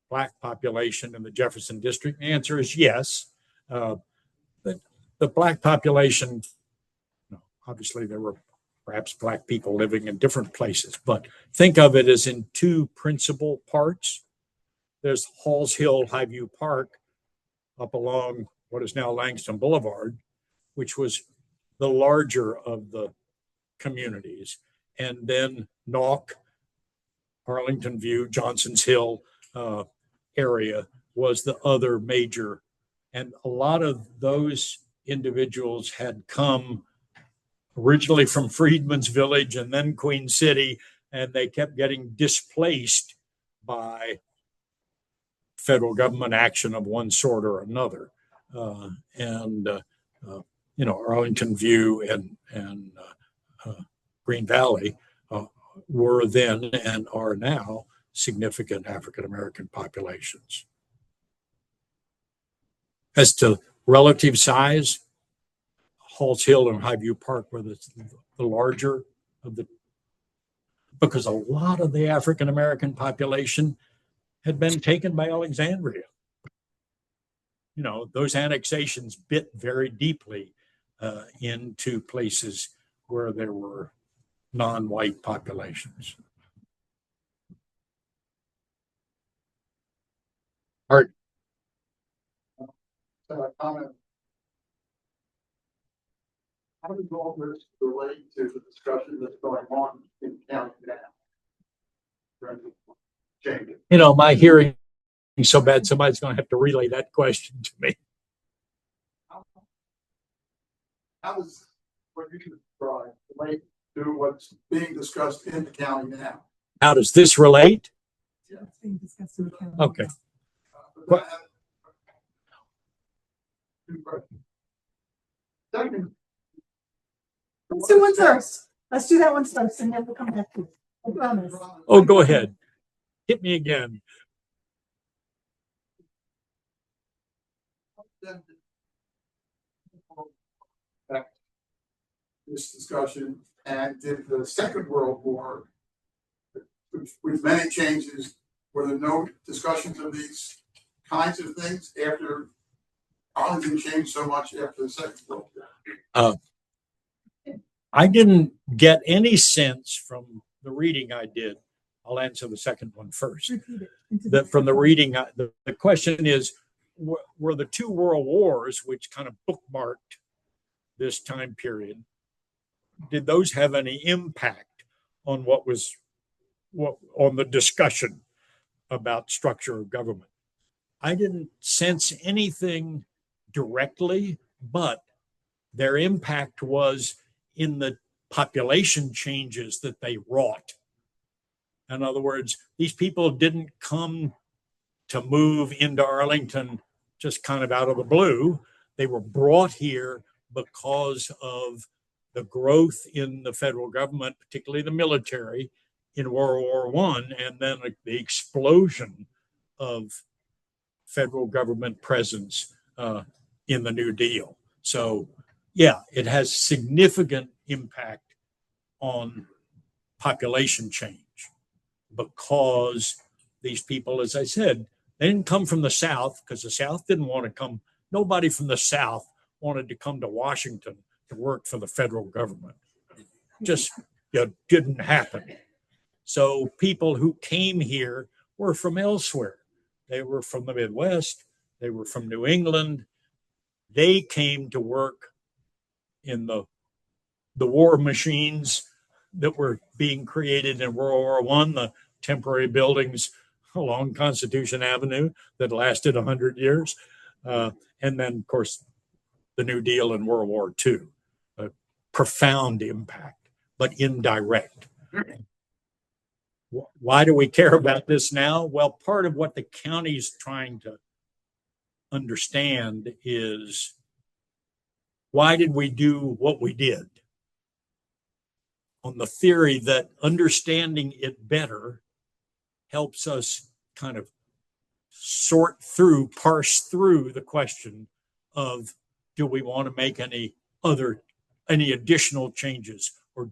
Black population in the Jefferson District? The answer is yes. But the Black population, obviously there were perhaps Black people living in different places, but think of it as in two principal parts. There's Halls Hill, Highview Park, up along what is now Langston Boulevard, which was the larger of the communities. And then Nauk, Arlington View, Johnson's Hill area was the other major. And a lot of those individuals had come originally from Freedman's Village and then Queen City, and they kept getting displaced by federal government action of one sort or another. Arlington View and Green Valley were then and are now significant African-American populations. As to relative size, Halls Hill and Highview Park were the larger of the, because a lot of the African-American population had been taken by Alexandria. Those annexations bit very deeply into places where there were non-white populations. Art. Comment. How does all this relate to the discussion that's going on in the county now? Changes. My hearing is so bad, somebody's going to have to relay that question to me. How does what you can describe relate to what's being discussed in the county now? How does this relate? It's being discussed in the county. Okay. What? Two questions. Second. Let's do one first. Let's do that one first, and then we'll come back to it. I promise. Oh, go ahead. Hit me again. This discussion, and did the Second World War, with many changes, were there no discussions of these kinds of things after Arlington changed so much after the Second World War? I didn't get any sense from the reading I did. I'll answer the second one first. From the reading, the question is, were the two world wars, which kind of bookmarked this time period, did those have any impact on on the discussion about structure of government? I didn't sense anything directly, but their impact was in the population changes that they wrought. In other words, these people didn't come to move into Arlington just kind of out of the blue. They were brought here because of the growth in the federal government, particularly the military, in World War I, and then the explosion of federal government presence in the New Deal. So, yeah, it has significant impact on population change because these people, as I said, They didn't come from the South because the South didn't want to come. Nobody from the South wanted to come to Washington to work for the federal government. Just didn't happen. So people who came here were from elsewhere. They were from the Midwest. They were from New England. They came to work in the war machines that were being created in World War I, the temporary buildings along Constitution Avenue that lasted 100 years. And then, of course, the New Deal in World War II. A profound impact, but indirect. Why do we care about this now? Well, part of what the county's trying to understand is, why did we do what we did? On the theory that understanding it better helps us kind of parse through the question of, do we want to make any additional changes or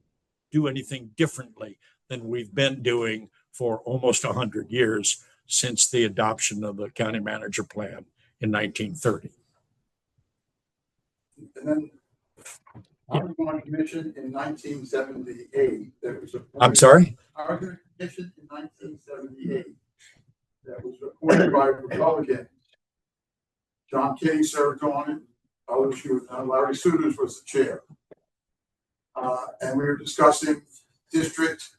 do anything differently than we've been doing for almost 100 years since the adoption of the county manager plan in 1930. And then Arlington Commission in 1978 that was appointed. I'm sorry? Arlington Commission in 1978 that was appointed by Republicans. John Kinney served on it. Larry Suders was the chair. And we were discussing district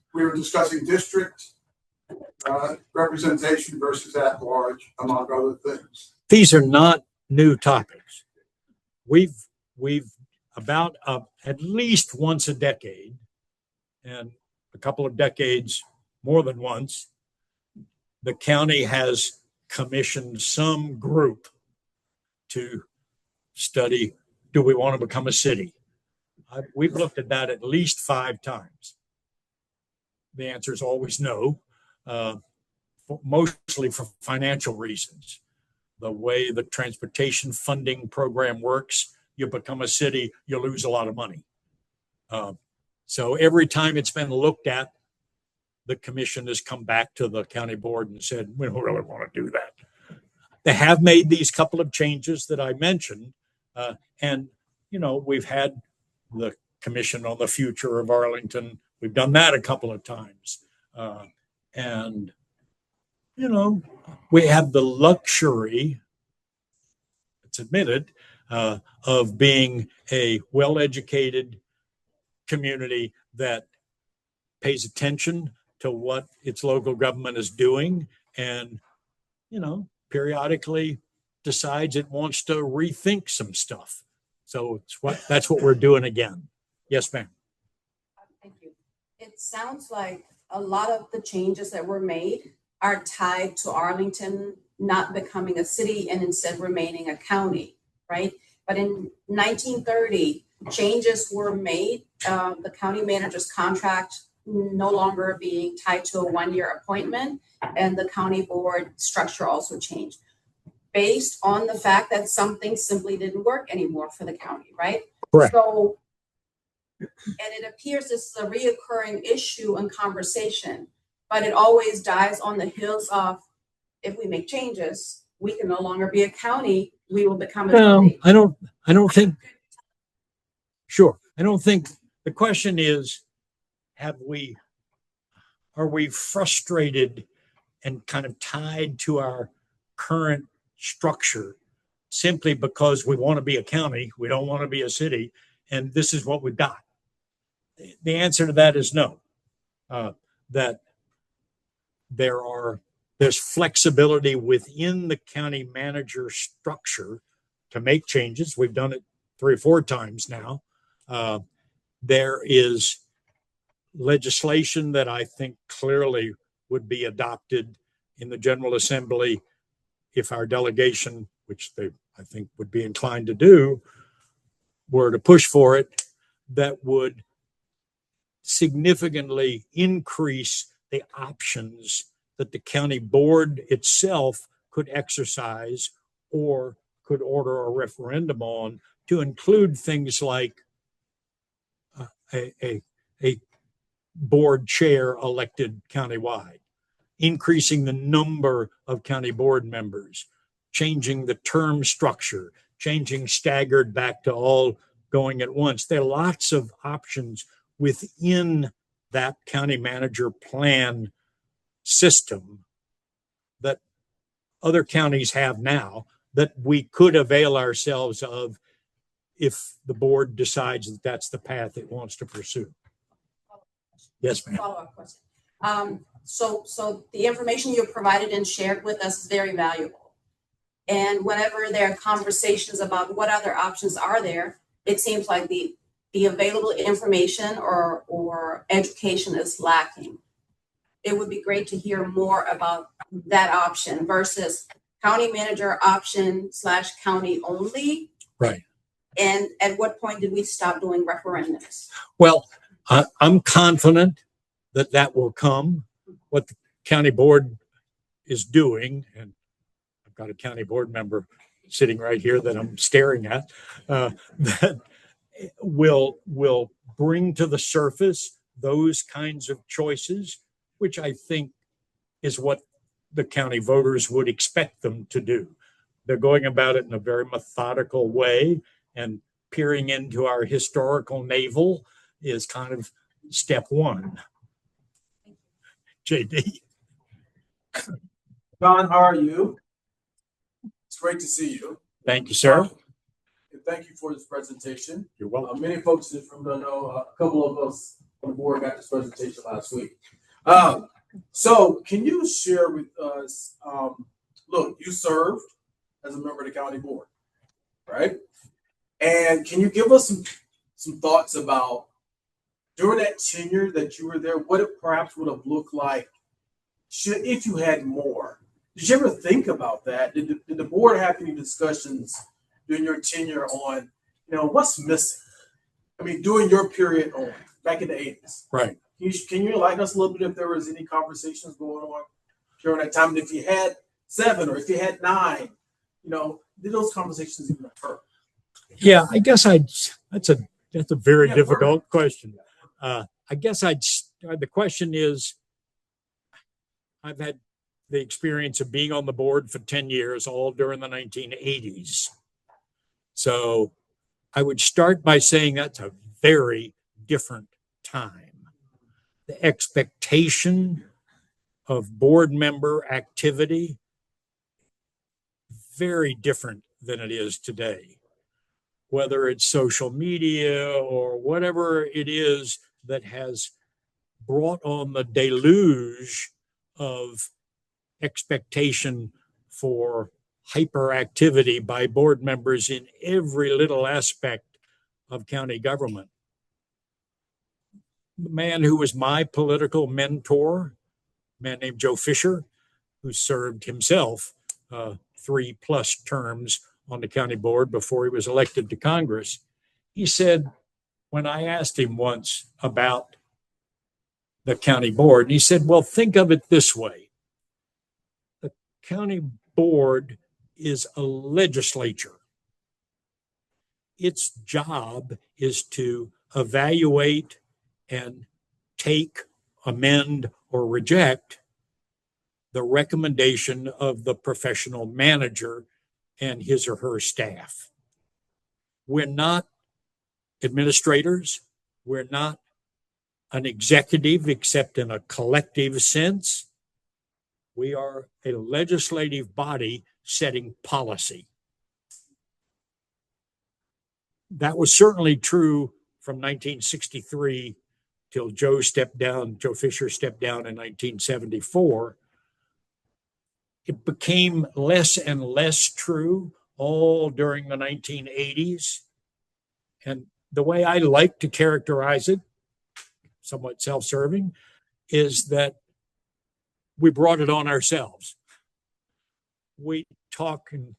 representation versus at large, among other things. These are not new topics. We've about at least once a decade, and a couple of decades more than once, the county has commissioned some group to study, do we want to become a city? We've looked at that at least 5 times. The answer is always no, mostly for financial reasons. The way the transportation funding program works, you become a city, you lose a lot of money. So every time it's been looked at, the commission has come back to the county board and said, we don't really want to do that. They have made these couple of changes that I mentioned. And, we've had the commission on the future of Arlington. We've done that a couple of times. And we have the luxury, it's admitted, of being a well-educated community that pays attention to what its local government is doing and, periodically decides it wants to rethink some stuff. So that's what we're doing again. Yes, ma'am. Thank you. It sounds like a lot of the changes that were made are tied to Arlington not becoming a city and instead remaining a county, right? But in 1930, changes were made. The county manager's contract no longer being tied to a 1-year appointment, and the county board structure also changed based on the fact that something simply didn't work anymore for the county, right? Correct. So, and it appears this is a reoccurring issue and conversation, but it always dies on the heels of, if we make changes, we can no longer be a county, we will become a city. I don't think, sure. I don't think, the question is, are we frustrated and kind of tied to our current structure simply because we want to be a county, we don't want to be a city, and this is what we've got? The answer to that is no. That there's flexibility within the county manager structure to make changes. We've done it 3 or 4 times now. There is legislation that I think clearly would be adopted in the General Assembly if our delegation, which they, I think, would be inclined to do, were to push for it, that would significantly increase the options that the county board itself could exercise or could order a referendum on, to include things like a board chair elected countywide, increasing the number of county board members, changing the term structure, changing staggered back to all going at once. There are lots of options within that county manager plan system that other counties have now that we could avail ourselves of if the board decides that that's the path it wants to pursue. Yes, ma'am. Follow-up question. So the information you provided and shared with us is very valuable. And whenever there are conversations about what other options are there, it seems like the available information or education is lacking. It would be great to hear more about that option versus county manager option / county only. Right. And at what point did we stop doing referendums? Well, I'm confident that that will come. What the county board is doing, and I've got a county board member sitting right here that I'm staring at, that will bring to the surface those kinds of choices, which I think is what the county voters would expect them to do. They're going about it in a very methodical way, and peering into our historical navel is kind of step one. JD. John, how are you? It's great to see you. Thank you, sir. And thank you for this presentation. You're welcome. Many folks in this room don't know, a couple of us on the board got this presentation last week. So can you share with us, look, you served as a member of the county board, right? And can you give us some thoughts about during that tenure that you were there, what it perhaps would have looked like if you had more? Did you ever think about that? Did the board have any discussions during your tenure on, what's missing? I mean, during your period on back in the 80s. Right. Can you enlighten us a little bit if there was any conversations going on during that time? And if you had 7 or if you had 9, did those conversations even occur? Yeah, I guess that's a very difficult question. I guess the question is, I've had the experience of being on the board for 10 years, all during the 1980s. So I would start by saying that's a very different time. The expectation of board member activity, very different than it is today. Whether it's social media or whatever it is that has brought on the deluge of expectation for hyperactivity by board members in every little aspect of county government. The man who was my political mentor, a man named Joe Fisher, who served himself 3+ terms on the county board before he was elected to Congress, he said, when I asked him once about the county board, and he said, well, think of it this way. The county board is a legislature. Its job is to evaluate and take, amend, or reject the recommendation of the professional manager and his or her staff. We're not administrators. We're not an executive except in a collective sense. We are a legislative body setting policy. That was certainly true from 1963 till Joe Fisher stepped down in 1974. It became less and less true all during the 1980s. And the way I like to characterize it, somewhat self-serving, is that we brought it on ourselves. We talk in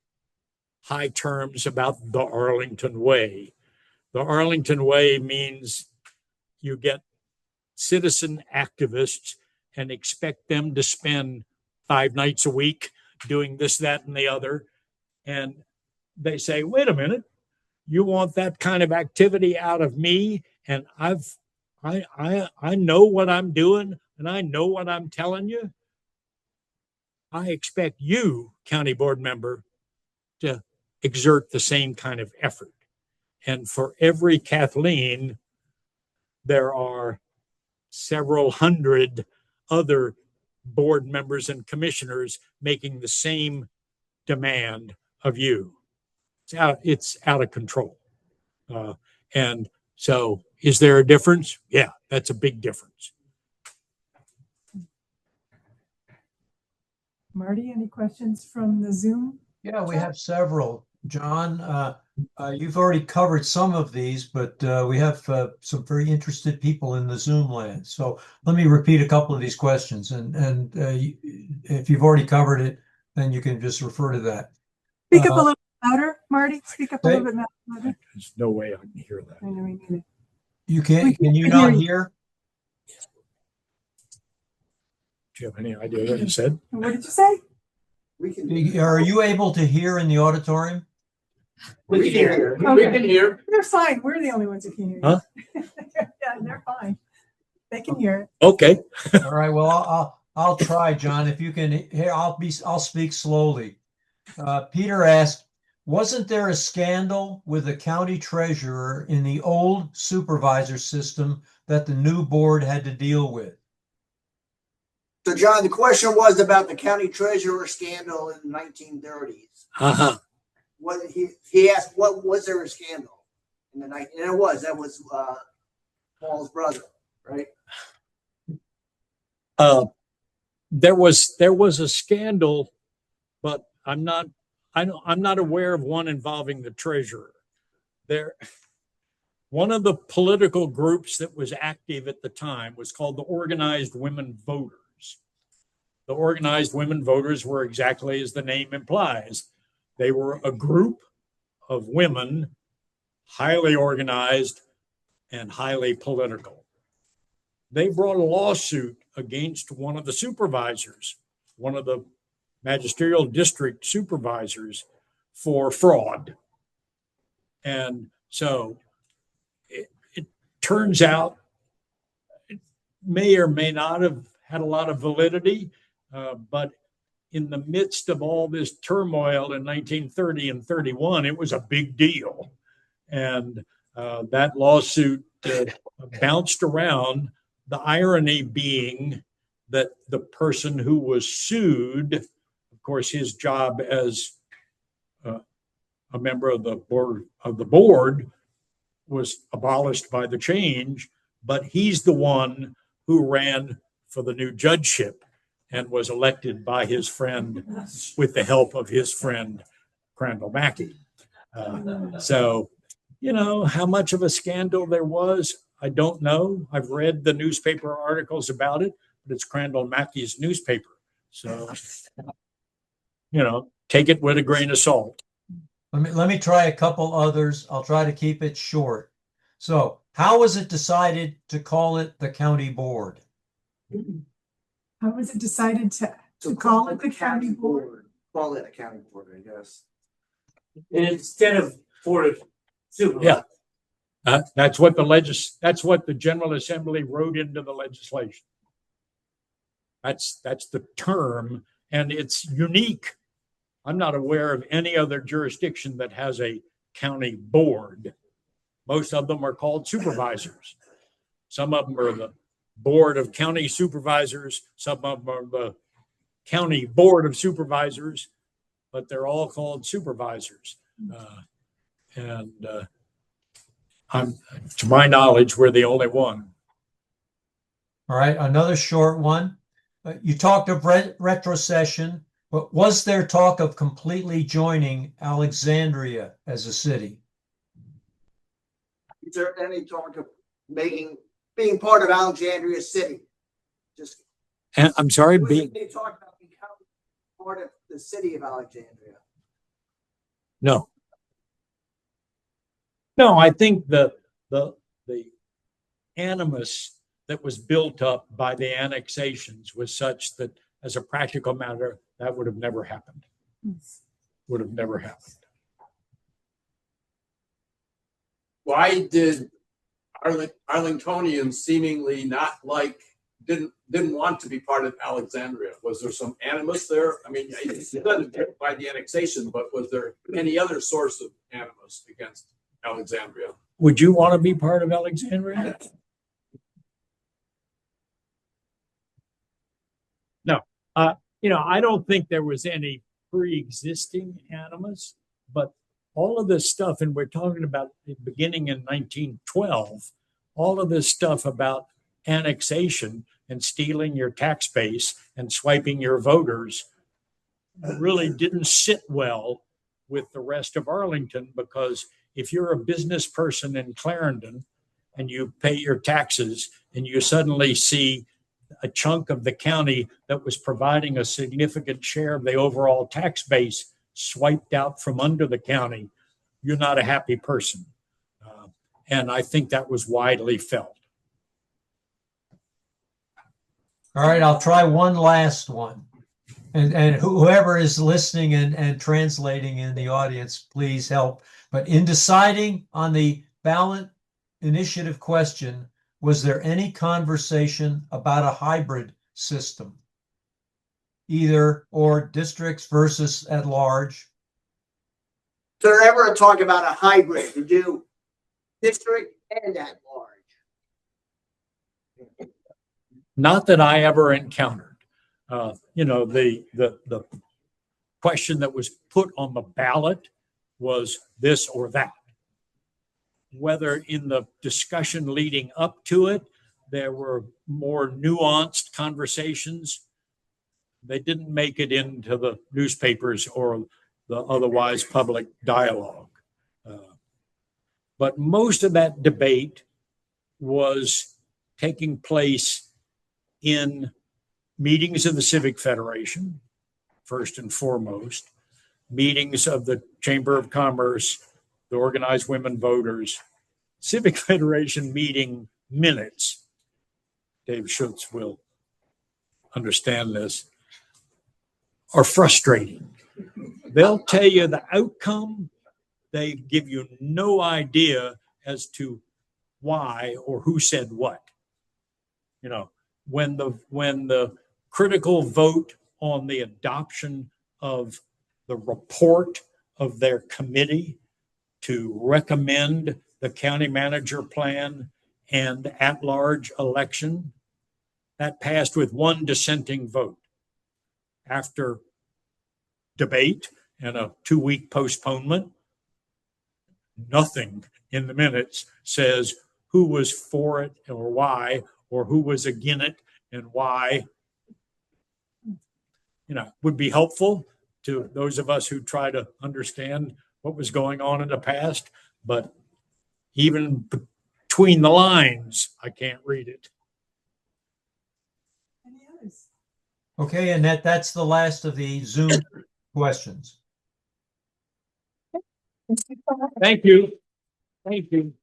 high terms about the Arlington way. The Arlington way means you get citizen activists and expect them to spend 5 nights a week doing this, that, and the other. And they say, wait a minute, you want that kind of activity out of me? And I know what I'm doing and I know what I'm telling you. I expect you, county board member, to exert the same kind of effort. And for every Kathleen, there are several hundred other board members and commissioners making the same demand of you. It's out of control. And so is there a difference? Yeah, that's a big difference. Marty, any questions from the Zoom? Yeah, we have several. John, you've already covered some of these, but we have some very interested people in the Zoom land. So let me repeat a couple of these questions, and if you've already covered it, then you can just refer to that. Speak up a little louder, Marty. Speak up a Okay. little bit louder. There's no way I can hear that. I know we need it. You can't? Can you hear not you. hear? Do you have any idea what you said? What did you say? Are you able to hear in the auditorium? We can hear. We Okay. can hear. They're fine. We're the only ones who can hear you. Huh? Yeah, they're fine. They can hear it. Okay. All right. Well, I'll try, John. If you can hear, I'll speak slowly. Peter asked, wasn't there a scandal with the county treasurer in the old supervisor system that the new board had to deal with? So, John, the question was about the county treasurer scandal in the 1930s. Uh-huh. What he asked, what was there a scandal in the night? And that was Paul's brother, right? There was a scandal, but I'm not aware of one involving the treasurer. One of the political groups that was active at the time was called the Organized Women Voters. The Organized Women Voters were exactly as the name implies. They were a group of women, highly organized and highly political. They brought a lawsuit against one of the supervisors, one of the magisterial district supervisors, for fraud. And so it turns out it may or may not have had a lot of validity, but in the midst of all this turmoil in 1930 and 31, it was a big deal. And that lawsuit bounced around, the irony being that the person who was sued, of course, his job as a member of the board was abolished by the change, but he's the one who ran for the new judgeship and was elected by his friend with the help of his friend Crandall Mackey. So, how much of a scandal there was, I don't know. I've read the newspaper articles about it, but it's Crandall Mackey's newspaper. So, take it with a grain of salt. Let me try a couple others. I'll try to keep it short. So, how was it decided to call it the county board? How was it decided to call it the county board? Call it a county board, I guess. Instead of board of supervisors. Yeah. That's what the General Assembly wrote into the legislation. That's the term, and it's unique. I'm not aware of any other jurisdiction that has a county board. Most of them are called supervisors. Some of them are the Board of County Supervisors. Some of them are the County Board of Supervisors, but they're all called supervisors. I'm, to my knowledge, we're the only one. All right, another short one. You talked of retrocession, but was there talk of completely joining Alexandria as a city? Is there any talk of being part of Alexandria City? And I'm sorry, Was there any talk about becoming part of the city of Alexandria? No, I think the animus that was built up by the annexations was such that, as a practical matter, that would have never happened. Would have never happened. Why did Arlingtonians seemingly not like didn't want to be part of Alexandria? Was there some animus there? I mean, you said it by the annexation, but was there any other source of animus against Alexandria? Would you want to be part of Alexandria? No. I don't think there was any pre-existing animus, but all of this stuff, and we're talking about the beginning in 1912, all of this stuff about annexation and stealing your tax base and swiping your voters really didn't sit well with the rest of Arlington, because if you're a business person in Clarendon and you pay your taxes and you suddenly see a chunk of the county that was providing a significant share of the overall tax base swiped out from under the county, you're not a happy person. And I think that was widely felt. All right, I'll try one last one. And whoever is listening and translating in the audience, please help. But in deciding on the ballot initiative question, was there any conversation about a hybrid system? Either or, districts versus at large? So there ever a talk about a hybrid to do district and at large? Not that I ever encountered. The question that was put on the ballot was this or that. Whether in the discussion leading up to it, there were more nuanced conversations, they didn't make it into the newspapers or the otherwise public dialogue. But most of that debate was taking place in meetings of the Civic Federation, first and foremost, meetings of the Chamber of Commerce, the Organized Women Voters, Civic Federation meeting minutes. Dave Schutz will understand this, are frustrating. They'll tell you the outcome. They give you no idea as to why or who said what. When the critical vote on the adoption of the report of their committee to recommend the county manager plan and at-large election, that passed with one dissenting vote. After debate and a 2-week postponement, nothing in the minutes says who was for it or why, or who was against it and why. Would be helpful to those of us who try to understand what was going on in the past, but even between the lines, I can't read it. Any others? Okay, and that's the last of the Zoom questions. Thank you. Thank you.